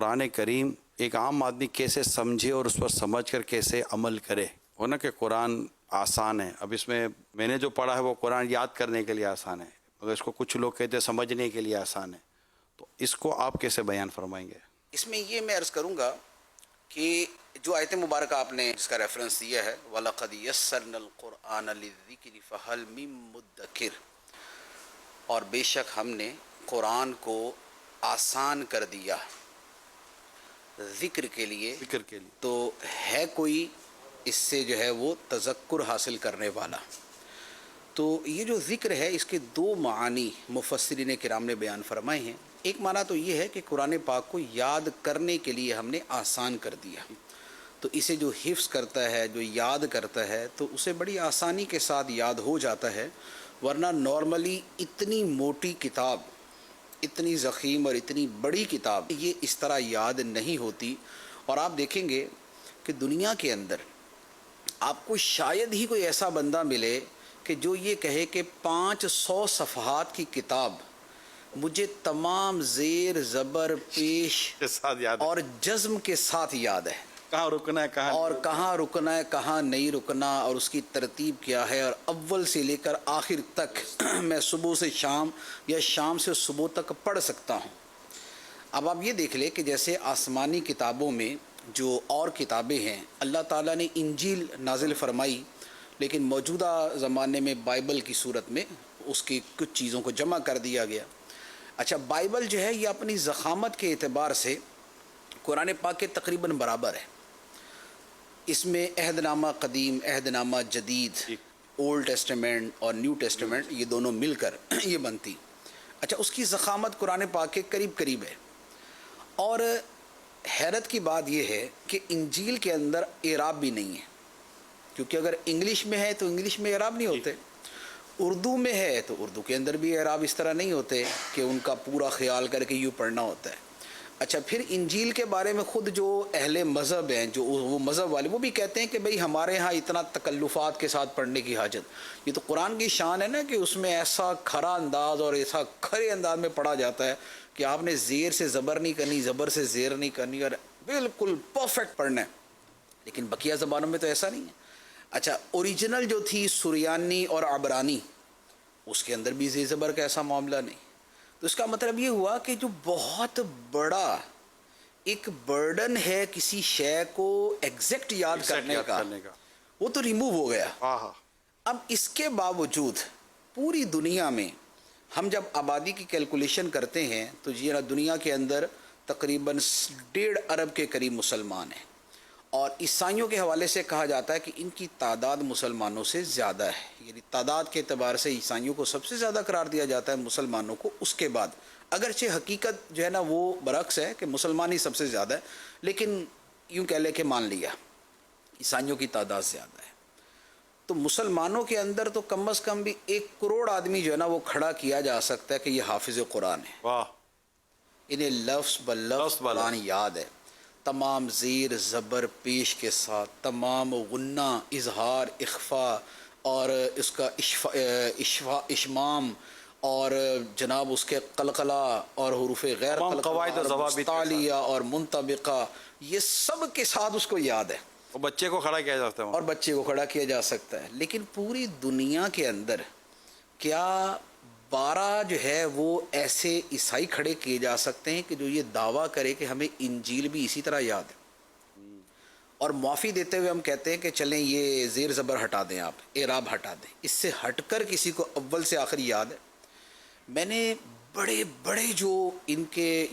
قرآن کریم ایک عام آدمی کیسے سمجھے اور اس پر سمجھ کر کیسے عمل کرے. وہ نا کہ قرآن آسان ہے. اب اس میں نے جو پڑھا ہے وہ قرآن یاد کرنے کے لیے آسان ہے، مگر اس کو کچھ لوگ کہتے ہیں سمجھنے کے لیے آسان ہے. تو اس کو آپ کیسے بیان فرمائیں گے؟ اس میں یہ میں عرض کروں گا کہ جو آیت مبارکہ آپ نے جس کا ریفرنس دیا ہے وَلَقَدْ يَسَّرْنَا الْقُرْآنَ لِلذِّكْرِ فَهَلْ مِن مُدَّكِرٍ، اور بے شک ہم نے قرآن کو آسان کر دیا ذکر کے لیے، تو ہے کوئی اس سے جو ہے وہ تذکر حاصل کرنے والا. تو یہ جو ذکر ہے اس کے دو معنی مفسرین کرام نے بیان فرمائے ہیں. ایک معنی تو یہ ہے کہ قرآن پاک کو یاد کرنے کے لیے ہم نے آسان کر دیا، تو اسے جو حفظ کرتا ہے، جو یاد کرتا ہے، تو اسے بڑی آسانی کے ساتھ یاد ہو جاتا ہے. ورنہ نارملی اتنی موٹی کتاب، اتنی ضخیم اور اتنی بڑی کتاب یہ اس طرح یاد نہیں ہوتی. اور آپ دیکھیں گے کہ دنیا کے اندر آپ کو شاید ہی کوئی ایسا بندہ ملے کہ جو یہ کہے کہ 500 صفحات کی کتاب مجھے تمام زیر زبر پیش اور جزم کے ساتھ یاد ہے، کہاں رکنا ہے، کہاں رکنا ہے، کہاں نہیں رکنا، اور اس کی ترتیب کیا ہے، اور اول سے لے کر آخر تک میں صبح سے شام یا شام سے صبح تک پڑھ سکتا ہوں. اب آپ یہ دیکھ لیں کہ جیسے آسمانی کتابوں میں جو اور کتابیں ہیں، اللہ تعالیٰ نے انجیل نازل فرمائی، لیکن موجودہ زمانے میں بائبل کی صورت میں اس کی کچھ چیزوں کو جمع کر دیا گیا. اچھا، بائبل جو ہے یہ اپنی ضخامت کے اعتبار سے قرآن پاک کے تقریباً برابر ہے. اس میں عہد نامہ قدیم، عہد نامہ جدید، اولڈ ٹیسٹمنٹ اور نیو ٹیسٹمنٹ یہ دونوں مل کر یہ بنتی. اچھا، اس کی ضخامت قرآن پاک کے قریب قریب ہے. اور حیرت کی بات یہ ہے کہ انجیل کے اندر اعراب بھی نہیں ہے، کیونکہ اگر انگلش میں ہے تو انگلش میں اعراب نہیں ہوتے، اردو میں ہے تو اردو کے اندر بھی اعراب اس طرح نہیں ہوتے کہ ان کا پورا خیال کر کے یوں پڑھنا ہوتا ہے. اچھا، پھر انجیل کے بارے میں خود جو اہل مذہب ہیں، جو وہ مذہب والے، وہ بھی کہتے ہیں کہ بھئی ہمارے ہاں اتنا تکلفات کے ساتھ پڑھنے کی حاجت. یہ تو قرآن کی شان ہے نا کہ اس میں ایسا کھرا انداز اور ایسا کھرے انداز میں پڑھا جاتا ہے کہ آپ نے زیر سے زبر نہیں کرنی، زبر سے زیر نہیں کرنی، اور بالکل پرفیکٹ پڑھنا ہے. لیکن بقیہ زبانوں میں تو ایسا نہیں ہے. اچھا، اوریجنل جو تھی سریانی اور عبرانی، اس کے اندر بھی زیر زبر کا ایسا معاملہ نہیں. تو اس کا مطلب یہ ہوا کہ جو بہت بڑا ایک برڈن ہے کسی شے کو ایگزیکٹ یاد کرنے کا، وہ تو ریموو ہو گیا. اب اس کے باوجود پوری دنیا میں ہم جب آبادی کی کیلکولیشن کرتے ہیں تو یہ دنیا کے اندر تقریباً 1.5 ارب کے قریب مسلمان ہیں، اور عیسائیوں کے حوالے سے کہا جاتا ہے کہ ان کی تعداد مسلمانوں سے زیادہ ہے. یعنی تعداد کے اعتبار سے عیسائیوں کو سب سے زیادہ قرار دیا جاتا ہے، مسلمانوں کو اس کے بعد. اگرچہ حقیقت جو ہے نا وہ برعکس ہے کہ مسلمان ہی سب سے زیادہ ہے، لیکن یوں کہہ لے کہ مان لیا عیسائیوں کی تعداد زیادہ ہے. تو مسلمانوں کے اندر تو کم از کم بھی 1 کروڑ آدمی جو ہے نا وہ کھڑا کیا جا سکتا ہے کہ یہ حافظ قرآن ہے. واہ، انہیں لفظ بلفظ قرآن یاد ہے، تمام زیر زبر پیش کے ساتھ، تمام غنہ، اظہار، اخفاء، اور اس کا اشمام، اور جناب اس کے قلقلہ اور حروف غیر قلقلہ، مستعلیہ اور منطبقہ، یہ سب کے ساتھ اس کو یاد ہے. اور بچے کو کھڑا کیا جاتا ہے، اور بچے کو کھڑا کیا جا سکتا ہے. لیکن پوری دنیا کے اندر کیا 12 جو ہے وہ ایسے عیسائی کھڑے کیے جا سکتے ہیں کہ جو یہ دعویٰ کرے کہ ہمیں انجیل بھی اسی طرح یاد ہے؟ اور معافی دیتے ہوئے ہم کہتے ہیں کہ چلیں یہ زیر زبر ہٹا دیں، آپ اعراب ہٹا دیں، اس سے ہٹ کر کسی کو اول سے آخر یاد ہے؟ میں نے بڑے بڑے جو ان کے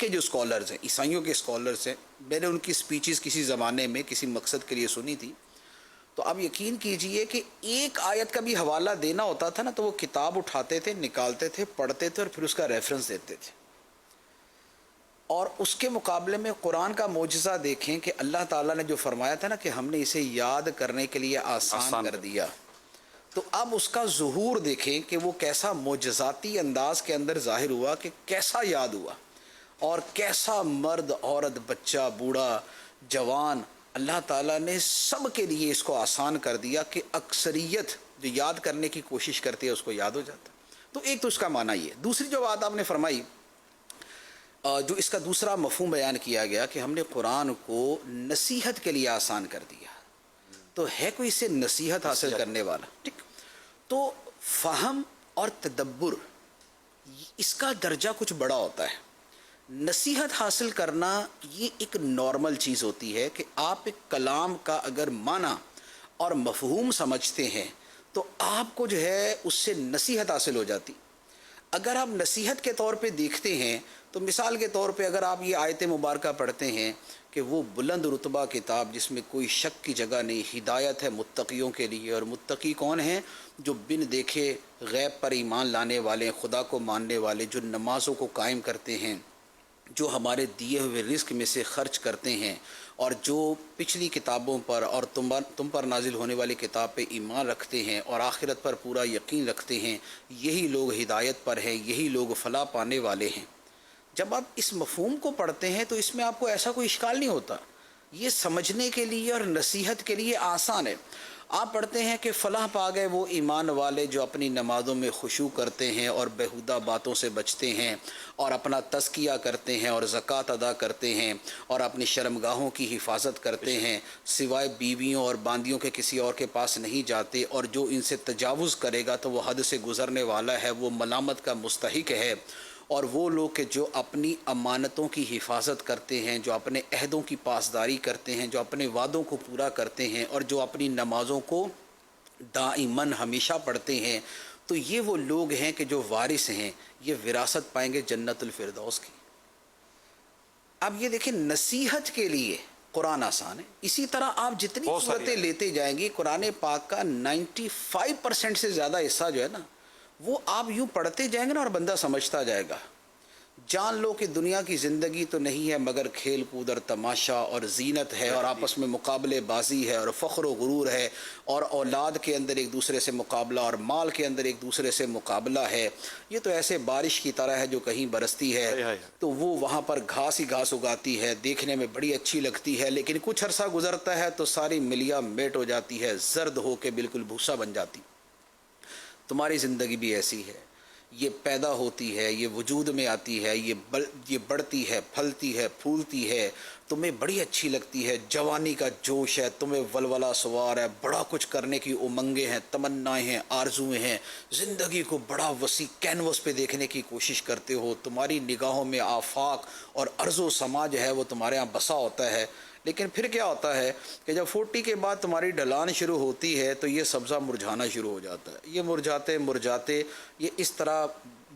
جو اسکالرز ہیں، عیسائیوں کے اسکالرز ہیں، میں نے ان کی سپیچز کسی زمانے میں کسی مقصد کے لیے سنی تھی. تو آپ یقین کیجئے کہ ایک آیت کا بھی حوالہ دینا ہوتا تھا نا تو وہ کتاب اٹھاتے تھے، نکالتے تھے، پڑھتے تھے، اور پھر اس کا ریفرنس دیتے تھے. اور اس کے مقابلے میں قرآن کا معجزہ دیکھیں کہ اللہ تعالیٰ نے جو فرمایا تھا نا کہ ہم نے اسے یاد کرنے کے لیے آسان کر دیا، تو اب اس کا ظہور دیکھیں کہ وہ کیسا معجزاتی انداز کے اندر ظاہر ہوا، کہ کیسا یاد ہوا، اور کیسا مرد، عورت، بچہ، بوڑھا، جوان، اللہ تعالیٰ نے سب کے لیے اس کو آسان کر دیا کہ اکثریت جو یاد کرنے کی کوشش کرتی ہے اس کو یاد ہو جاتا ہے. تو ایک تو اس کا معنی یہ. دوسری جو بات آپ نے فرمائی जो इसका दूसरा मफहूम बयान किया गया कि हमने कुरान को नसीहत के लिए आसान कर दिया, तो है कोई इससे नसीहत हासिल करने वाला? ठीक, तो फ़हम और तदब्बुर इसका दर्जा कुछ बड़ा होता है। नसीहत हासिल करना ये एक नॉर्मल चीज़ होती है कि आप एक कलाम का अगर माना और मफहूम समझते हैं तो आपको जो है उससे नसीहत हासिल हो जाती। अगर आप नसीहत के तौर पे देखते हैं तो मिसाल के तौर पे अगर आप ये आयत मुबारका पढ़ते हैं कि वो बुलंद रुतबा किताब जिसमें कोई शक की जगह नहीं, हिदायत है मुत्तकियों के लिए। और मुत्तकी कौन हैं? जो बिन देखे गैब पर ईमान लाने वाले, खुदा को मानने वाले, जो नमाज़ों को कायम करते हैं, जो हमारे दिए हुए रिस्क में से खर्च करते हैं, और जो पिछली किताबों पर और तुम पर नाजिल होने वाली किताब पे ईमान रखते हैं और आखिरत पर पूरा यकीन रखते हैं, यही लोग हिदायत पर हैं, यही लोग फलाह पाने वाले हैं। जब आप इस मफहूम को पढ़ते हैं तो इसमें आपको ऐसा कोई इश्काल नहीं होता, ये समझने के लिए और नसीहत के लिए आसान है। आप पढ़ते हैं कि फ़लाह पा गए वो ईमान वाले जो अपनी नमाज़ों में खुशू करते हैं और बेहुदा बातों से बचते हैं और अपना तज़किया करते हैं और ज़कात अदा करते हैं और अपनी शर्मगाहों की हिफाजत करते हैं, सिवाय बीवियों और बांदियों के किसी और के पास नहीं जाते, और जो इनसे तजावुज़ करेगा तो वो हद से गुज़रने वाला है, वो मलामत का मुस्तहिक है। और वो लोग के जो अपनी अमानतों की हिफाजत करते हैं, जो अपने अहदों की पासदारी करते हैं, जो अपने वादों को पूरा करते हैं और जो अपनी नमाज़ों को दाइमन हमेशा पढ़ते हैं, तो ये वो लोग हैं कि जो वारिस हैं, ये विरासत पाएंगे जन्नतुल फिरदौस की। अब ये देखिए, नसीहत के लिए कुरान आसान है। इसी तरह आप जितनी सूरतें लेते जाएंगे, कुरान पाक का 95% से ज़्यादा हिस्सा जो है ना, वो आप यूँ पढ़ते जाएंगे ना और बंदा समझता जाएगा। जान लो कि दुनिया की ज़िंदगी तो नहीं है मगर खेल कूद और तमाशा और ज़ीनत है, और आपस में मुकाबले बाजी है और फ़ख्र व गुरूर है, और औलाद के अंदर एक दूसरे से मुकाबला और माल के अंदर एक दूसरे से मुकाबला है। ये तो ऐसे बारिश की तरह है जो कहीं बरसती है तो वो वहाँ पर घास ही घास उगाती है, देखने में बड़ी अच्छी लगती है, लेकिन कुछ अरसा गुजरता है तो सारी मिलिया मेट हो जाती है, जर्द हो के बिल्कुल भूसा बन जाती। तुम्हारी ज़िंदगी भी ऐसी है, ये पैदा होती है, ये वजूद में आती है, ये बढ़ती है, फलती है, फूलती है, तुम्हें बड़ी अच्छी लगती है, जवानी का जोश है, तुम्हें वलवला सवार है, बड़ा कुछ करने की उमंगें हैं, तमन्नाएं हैं, आरजुएं हैं, ज़िंदगी को बड़ा वसी कैनवस पे देखने की कोशिश करते हो, तुम्हारी निगाहों में आफाक और अर्ज़ो समाज है वो तुम्हारे यहाँ बसा होता है। लेकिन फिर क्या होता है कि जब 40 के बाद तुम्हारी ढलान शुरू होती है तो ये सब्ज़ा मुरझाना शुरू हो जाता है। ये मुरझाते मुरझाते ये इस तरह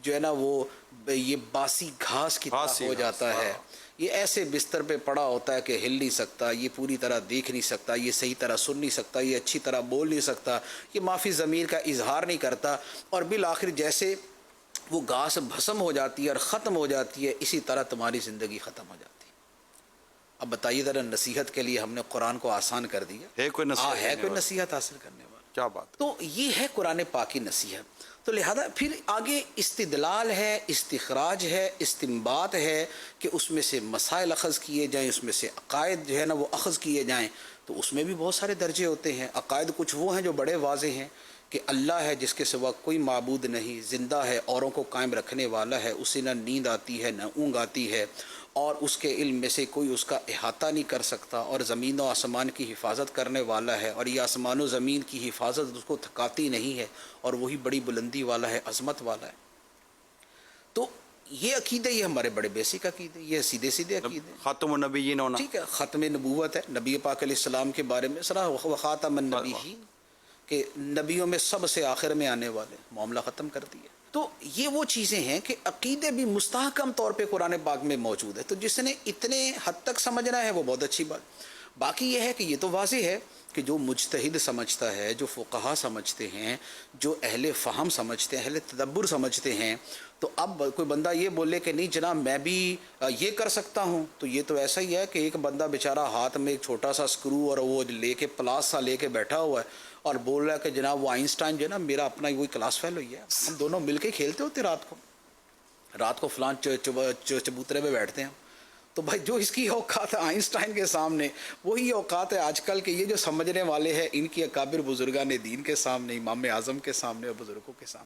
जो है ना वो ये बासी घास की तरह हो जाता है। ये ऐसे बिस्तर पे पड़ा होता है कि हिल नहीं सकता, ये पूरी तरह देख नहीं सकता, ये सही तरह सुन नहीं सकता, ये अच्छी तरह बोल नहीं सकता, ये माफ़ी ज़मीर का इजहार नहीं करता, और बिल आखिर जैसे वो घास भस्म हो जाती है और ख़त्म हो जाती है, इसी तरह तुम्हारी ज़िंदगी ख़त्म हो जाती है। अब बताइए ज़रा, नसीहत के लिए हमने कुरान को आसान कर दिया, है कोई नसीहत हासिल करने वाला? क्या बात। तो ये है कुरान पाक की नसीहत। तो लिहाजा फिर आगे इस्तिदलाल है, इस्तिखराज है, इस्तिंबात है कि उसमें से मसाइल अख़ज़ किए जाएँ, उसमें से अक़ायद जो है ना वो अख़ज़ किए जाएँ। तो उसमें भी बहुत सारे दर्जे होते हैं। अक़ायद कुछ वो हैं जो बड़े वाज़ेह हैं कि अल्लाह है जिसके सिवा कोई माबूद नहीं, ज़िंदा है, औरों को कायम रखने वाला है, उसे न नींद आती है न ऊँग आती है, और उसके इल्म में से कोई उसका इहाता नहीं कर सकता, और ज़मीन व आसमान की हिफाजत करने वाला है, और ये आसमान व ज़मीन की हिफाजत उसको थकाती नहीं है, और वही बड़ी बुलंदी वाला है, अज़मत वाला है। तो ये अकीदे, ये हमारे बड़े बेसिक अकीदे, ये सीधे सीधे अकीदे। ख़ातमुन नबिय्यीन होना, ठीक है, ख़त्म नबूवत है, नबी पाक अलैहिस्सलाम के बारे में सरा ख़ातमुन नबिय्यीन के नबियों में सबसे आखिर में आने वाले, मामला ख़त्म कर दिया। तो ये वो चीज़ें हैं कि अकीदे भी मुस्तहकम तौर पे कुरान पाक में मौजूद है। तो जिसने इतने हद तक समझना है वो बहुत अच्छी बात। बाकी ये है कि ये तो वाज़ेह है कि जो मुज्तहिद समझता है, जो फ़ुक़हा समझते हैं, जो अहले फ़हम समझते हैं, अहले तदब्बुर समझते हैं, तो अब कोई बंदा ये बोले कि नहीं जनाब मैं भी ये कर सकता हूँ, तो ये तो ऐसा ही है कि एक बंदा बेचारा हाथ में एक छोटा सा स्क्रू और वो लेके प्लास सा लेके बैठा हुआ है और बोल रहा है कि जनाब वो आइंस्टाइन जो है ना मेरा अपना वही क्लास फेल हुई है, हम दोनों मिलके खेलते होते रात को फलां चबूतरे में बैठते हैं। तो भाई जो इसकी औकात है आइंस्टाइन के सामने, वही औकात है आजकल के ये जो समझने वाले हैं इनकी अकाबिर बुजुर्गान दीन के सामने, इमाम आज़म के सामने और बुजुर्गों के सामने।